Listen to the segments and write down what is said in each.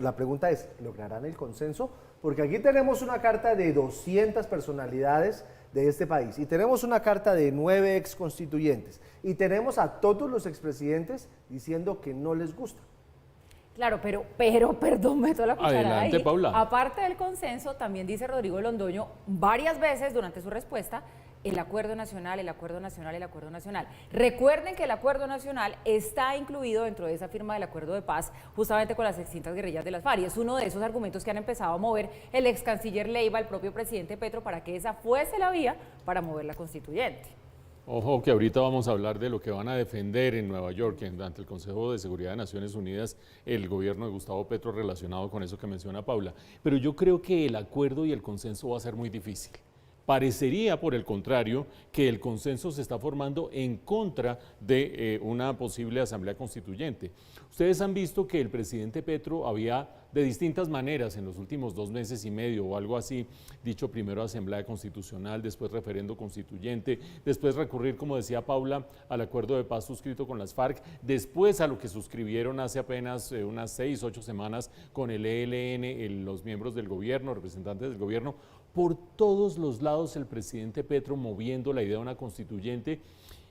La pregunta es, ¿lograrán el consenso? Porque aquí tenemos una carta de 200 personalidades de este país y tenemos una carta de 9 exconstituyentes y tenemos a todos los expresidentes diciendo que no les gusta. Claro, pero, perdón, meto la cucharada Adelante, ahí. Paula. Aparte del consenso, también dice Rodrigo Londoño varias veces durante su respuesta, el acuerdo nacional, el acuerdo nacional, el acuerdo nacional. Recuerden que el acuerdo nacional está incluido dentro de esa firma del acuerdo de paz, justamente con las extintas guerrillas de las FARC. Y es uno de esos argumentos que han empezado a mover el ex canciller Leiva, el propio presidente Petro, para que esa fuese la vía para mover la constituyente. Ojo que ahorita vamos a hablar de lo que van a defender en Nueva York ante el Consejo de Seguridad de Naciones Unidas el gobierno de Gustavo Petro relacionado con eso que menciona Paula. Pero yo creo que el acuerdo y el consenso va a ser muy difícil. Parecería, por el contrario, que el consenso se está formando en contra de una posible asamblea constituyente. Ustedes han visto que el presidente Petro había, de distintas maneras, en los últimos 2 meses y medio o algo así, dicho primero asamblea constitucional, después referendo constituyente, después recurrir, como decía Paula, al acuerdo de paz suscrito con las FARC, después a lo que suscribieron hace apenas unas 6, 8 semanas con el ELN, los miembros del gobierno, representantes del gobierno. Por todos los lados el presidente Petro moviendo la idea de una constituyente,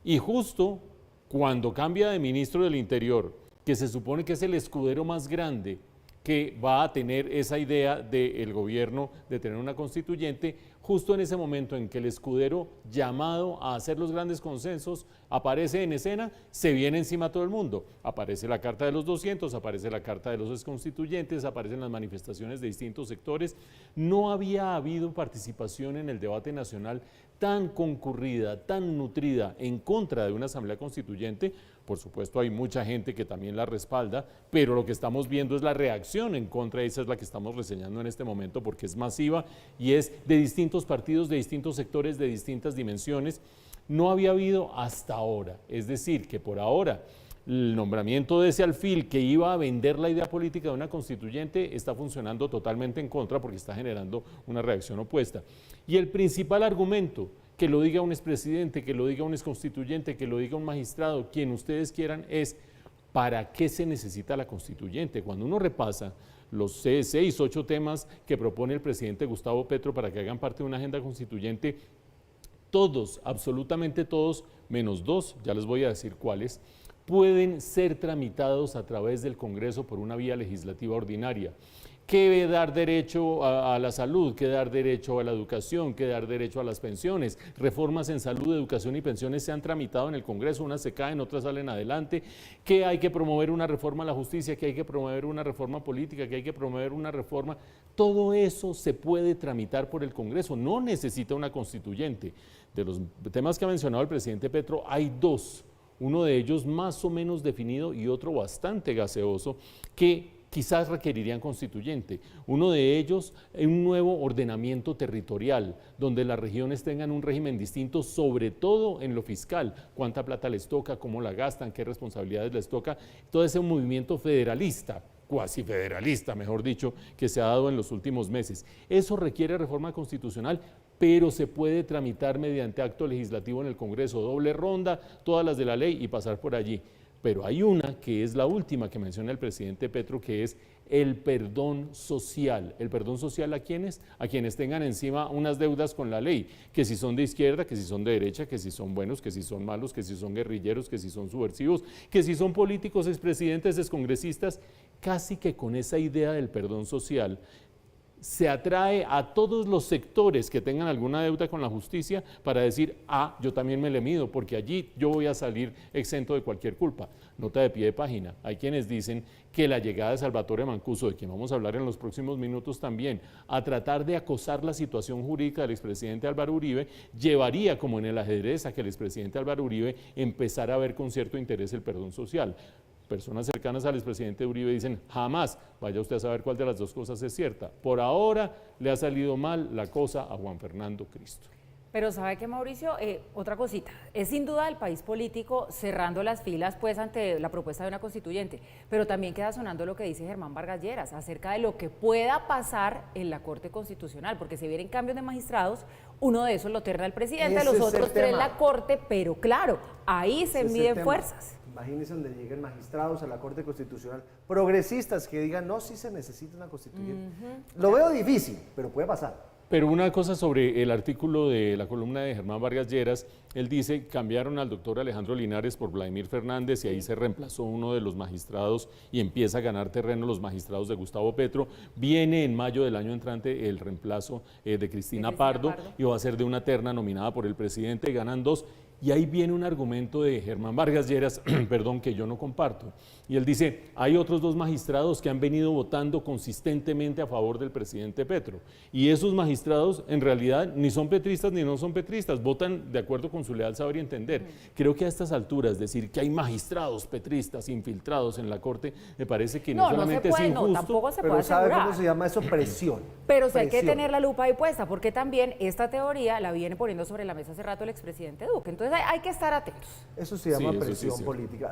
y justo cuando cambia de ministro del Interior, que se supone que es el escudero más grande que va a tener esa idea del gobierno de tener una constituyente, justo en ese momento en que el escudero llamado a hacer los grandes consensos aparece en escena, se viene encima todo el mundo. Aparece la carta de los 200, aparece la carta de los exconstituyentes, aparecen las manifestaciones de distintos sectores. No había habido participación en el debate nacional tan concurrida, tan nutrida en contra de una asamblea constituyente. Por supuesto hay mucha gente que también la respalda, pero lo que estamos viendo es la reacción en contra, esa es la que estamos reseñando en este momento porque es masiva y es de distintos partidos, de distintos sectores, de distintas dimensiones. No había habido hasta ahora, es decir, que por ahora el nombramiento de ese alfil que iba a vender la idea política de una constituyente está funcionando totalmente en contra porque está generando una reacción opuesta. Y el principal argumento, que lo diga un expresidente, que lo diga un exconstituyente, que lo diga un magistrado, quien ustedes quieran, es ¿para qué se necesita la constituyente? Cuando uno repasa los 6, 8 temas que propone el presidente Gustavo Petro para que hagan parte de una agenda constituyente, todos, absolutamente todos, menos 2, ya les voy a decir cuáles, pueden ser tramitados a través del Congreso por una vía legislativa ordinaria. ¿Qué dar derecho a la salud? ¿Qué dar derecho a la educación? ¿Qué dar derecho a las pensiones? Reformas en salud, educación y pensiones se han tramitado en el Congreso, unas se caen, otras salen adelante. ¿Que hay que promover una reforma a la justicia? ¿Que hay que promover una reforma política? ¿Que hay que promover una reforma? Todo eso se puede tramitar por el Congreso, no necesita una constituyente. De los temas que ha mencionado el presidente Petro, hay 2. Uno de ellos más o menos definido y otro bastante gaseoso que quizás requerirían constituyente. Uno de ellos, un nuevo ordenamiento territorial, donde las regiones tengan un régimen distinto, sobre todo en lo fiscal, cuánta plata les toca, cómo la gastan, qué responsabilidades les toca, todo ese movimiento federalista, cuasi federalista, mejor dicho, que se ha dado en los últimos meses. Eso requiere reforma constitucional, pero se puede tramitar mediante acto legislativo en el Congreso, doble ronda, todas las de la ley y pasar por allí. Pero hay una que es la última que menciona el presidente Petro, que es el perdón social. ¿El perdón social a quiénes? A quienes tengan encima unas deudas con la ley, que si son de izquierda, que si son de derecha, que si son buenos, que si son malos, que si son guerrilleros, que si son subversivos, que si son políticos, expresidentes, excongresistas. Casi que con esa idea del perdón social se atrae a todos los sectores que tengan alguna deuda con la justicia para decir, yo también me le mido, porque allí yo voy a salir exento de cualquier culpa. Nota de pie de página. Hay quienes dicen que la llegada de Salvatore Mancuso, de quien vamos a hablar en los próximos minutos también, a tratar de acosar la situación jurídica del expresidente Álvaro Uribe, llevaría, como en el ajedrez, a que el expresidente Álvaro Uribe empezara a ver con cierto interés el perdón social. Personas cercanas al expresidente Uribe dicen, jamás, vaya usted a saber cuál de las 2 cosas es cierta. Por ahora le ha salido mal la cosa a Juan Fernando Cristo. Pero ¿sabe qué, Mauricio? Otra cosita, es sin duda el país político cerrando las filas pues ante la propuesta de una constituyente, pero también queda sonando lo que dice Germán Vargas Lleras acerca de lo que pueda pasar en la Corte Constitucional, porque se vienen cambios de magistrados, uno de esos lo terna el presidente, los otros 3 la Corte, pero claro, ahí se miden fuerzas. Imagínense donde lleguen magistrados a la Corte Constitucional, progresistas que digan, no, sí se necesita una constituyente. Lo veo difícil, pero puede pasar. Pero una cosa sobre el artículo de la columna de Germán Vargas Lleras, él dice, cambiaron al doctor Alejandro Linares por Vladimir Fernández y ahí se reemplazó uno de los magistrados y empieza a ganar terreno los magistrados de Gustavo Petro. Viene en mayo del año entrante el reemplazo de Cristina Pardo y va a ser de una terna nominada por el presidente, ganan 2. Y ahí viene un argumento de Germán Vargas Lleras, perdón, que yo no comparto. Y él dice, hay otros 2 magistrados que han venido votando consistentemente a favor del presidente Petro. Y esos magistrados en realidad ni son petristas ni no son petristas, votan de acuerdo con su leal saber y entender. Creo que a estas alturas decir que hay magistrados petristas infiltrados en la Corte, me parece que no solamente se puede, es injusto. no, tampoco se puede Pero ¿sabe asegurar. cómo se llama eso? Presión. Pero sí hay que Presión. tener la lupa ahí puesta, porque también esta teoría la viene poniendo sobre la mesa hace rato el expresidente Duque. Entonces hay que estar atentos. Eso se llama Sí, eso sí es presión cierto. política.